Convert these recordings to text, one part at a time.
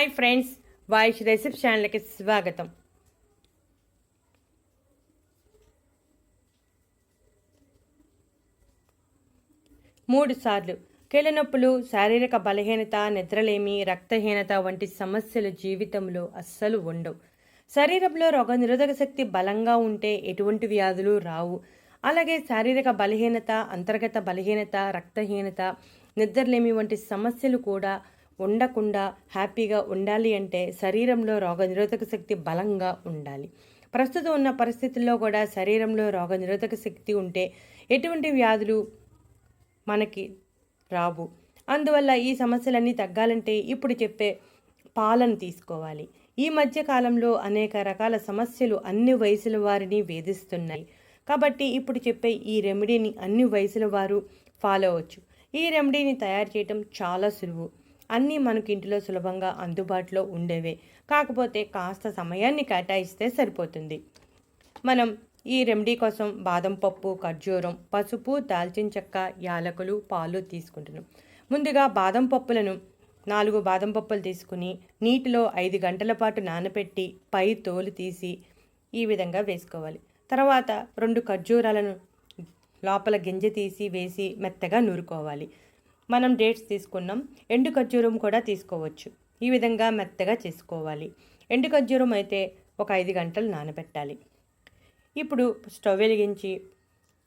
Hi friends, వాయిష్ recipe ఛానల్కి స్వాగతం. మూడు సార్లు కీళ్ళనొప్పులు, శారీరక బలహీనత, నిద్రలేమి, రక్తహీనత వంటి సమస్యలు జీవితంలో అస్సలు ఉండవు. శరీరంలో రోగనిరోధక శక్తి బలంగా ఉంటే ఎటువంటి వ్యాధులు రావు. అలాగే శారీరక బలహీనత, అంతర్గత బలహీనత, రక్తహీనత, నిద్రలేమి వంటి సమస్యలు కూడా ఉండకుండా హ్యాపీగా ఉండాలి అంటే శరీరంలో రోగనిరోధక శక్తి బలంగా ఉండాలి. ప్రస్తుతం ఉన్న పరిస్థితుల్లో కూడా శరీరంలో రోగనిరోధక శక్తి ఉంటే ఎటువంటి వ్యాధులు మనకి రావు. అందువల్ల ఈ సమస్యలన్నీ తగ్గాలంటే ఇప్పుడు చెప్పే పాలను తీసుకోవాలి. ఈ మధ్య కాలంలో అనేక రకాల సమస్యలు అన్ని వయసుల వారిని వేధిస్తున్నాయి. కాబట్టి ఇప్పుడు చెప్పే ఈ రెమెడీని అన్ని వయసుల వారు ఫాలో అవ్వచ్చు. ఈ రెమెడీని తయారు చేయటం చాలా సులువు. అన్నీ మనకి ఇంటిలో సులభంగా అందుబాటులో ఉండేవే. కాకపోతే కాస్త సమయాన్ని కేటాయిస్తే సరిపోతుంది. మనం ఈ రెమెడీ కోసం బాదం పప్పు, ఖర్జూరం, పసుపు, దాల్చిన చెక్క, యాలకులు, పాలు తీసుకుంటున్నాం. ముందుగా బాదం పప్పులను 4 బాదం పప్పులు తీసుకుని నీటిలో 5 గంటల పాటు నానబెట్టి పై తోలు తీసి ఈ విధంగా వేసుకోవాలి. తర్వాత 2 ఖర్జూరాలను లోపల గింజ తీసి వేసి మెత్తగా నూరుకోవాలి. మనం డేట్స్ తీసుకున్నాం, ఎండు ఖర్జూరం కూడా తీసుకోవచ్చు. ఈ విధంగా మెత్తగా చేసుకోవాలి. ఎండు ఖర్జూరం అయితే ఒక 5 గంటలు నానబెట్టాలి. ఇప్పుడు స్టవ్ వెలిగించి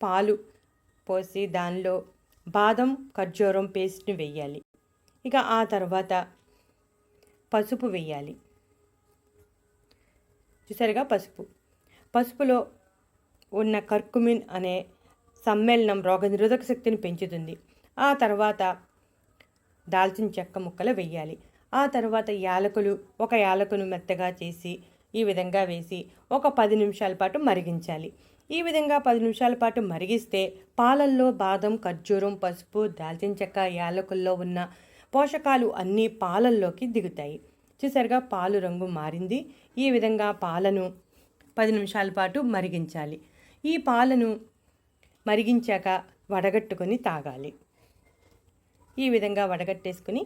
పాలు పోసి దానిలో బాదం ఖర్జూరం పేస్ట్ని వేయాలి. ఇక ఆ తర్వాత పసుపు వేయాలి. చూసారుగా పసుపులో ఉన్న కర్కుమిన్ అనే సమ్మేళనం రోగనిరోధక శక్తిని పెంచుతుంది. ఆ తర్వాత దాల్చిన చెక్క ముక్కలు వేయాలి. ఆ తర్వాత ఒక యాలకును మెత్తగా చేసి ఈ విధంగా వేసి ఒక 10 నిమిషాల పాటు మరిగించాలి. ఈ విధంగా 10 నిమిషాల పాటు మరిగిస్తే పాలల్లో బాదం, ఖర్జూరం, పసుపు, దాల్చిన చెక్క, యాలకుల్లో ఉన్న పోషకాలు అన్నీ పాలల్లోకి దిగుతాయి. చూసారుగా పాలు రంగు మారింది. ఈ విధంగా పాలను 10 నిమిషాల పాటు మరిగించాలి. ఈ పాలను మరిగించాక వడగట్టుకొని తాగాలి. ఈ విధంగా వడగట్టేసుకుని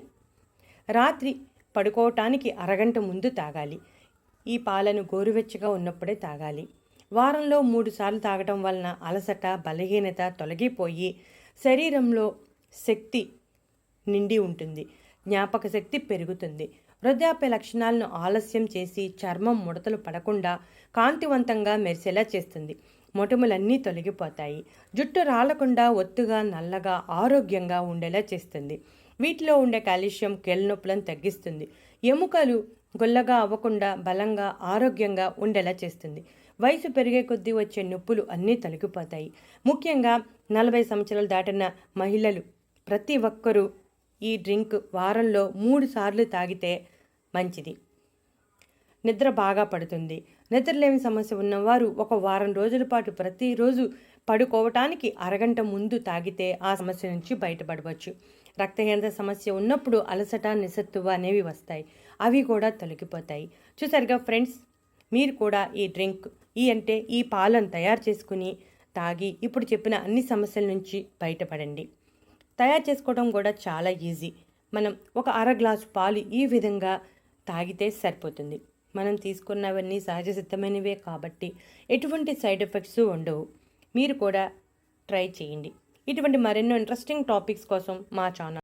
రాత్రి పడుకోవటానికి అరగంట ముందు తాగాలి. ఈ పాలను గోరువెచ్చగా ఉన్నప్పుడే తాగాలి. వారంలో 3 సార్లు తాగటం వలన అలసట, బలహీనత తొలగిపోయి శరీరంలో శక్తి నిండి ఉంటుంది. జ్ఞాపక శక్తి పెరుగుతుంది. వృద్ధాప్య లక్షణాలను ఆలస్యం చేసి చర్మం ముడతలు పడకుండా కాంతివంతంగా మెరిసేలా చేస్తుంది. మొటిమలన్నీ తొలగిపోతాయి. జుట్టు రాలకుండా ఒత్తుగా, నల్లగా, ఆరోగ్యంగా ఉండేలా చేస్తుంది. వీటిలో ఉండే కాల్షియం కీళ్ళనొప్పులను తగ్గిస్తుంది. ఎముకలు గొల్లగా అవ్వకుండా బలంగా, ఆరోగ్యంగా ఉండేలా చేస్తుంది. వయసు పెరిగే కొద్దీ వచ్చే నొప్పులు అన్నీ తొలగిపోతాయి. ముఖ్యంగా 40 సంవత్సరాలు దాటిన మహిళలు ప్రతి ఒక్కరూ ఈ డ్రింక్ వారంలో 3 సార్లు తాగితే మంచిది. నిద్ర బాగా పడుతుంది. నిద్రలేమి సమస్య ఉన్నవారు ఒక వారం రోజుల పాటు ప్రతిరోజు పడుకోవటానికి అరగంట ముందు తాగితే ఆ సమస్య నుంచి బయటపడవచ్చు. రక్తహీనత సమస్య ఉన్నప్పుడు అలసట, నిస్సత్తువ అనేవి వస్తాయి. అవి కూడా తొలగిపోతాయి. చూసారుగా ఫ్రెండ్స్, మీరు కూడా ఈ డ్రింక్ ఈ పాలను తయారు చేసుకుని తాగి ఇప్పుడు చెప్పిన అన్ని సమస్యల నుంచి బయటపడండి. తయారు చేసుకోవడం కూడా చాలా ఈజీ. మనం ఒక అర గ్లాసు పాలు ఈ విధంగా తాగితే సరిపోతుంది. మనం తీసుకున్నవన్నీ సహజ సిద్ధమైనవే కాబట్టి ఎటువంటి సైడ్ ఎఫెక్ట్స్ ఉండవు. మీరు కూడా ట్రై చేయండి. ఇటువంటి మరెన్నో ఇంట్రెస్టింగ్ టాపిక్స్ కోసం మా ఛానల్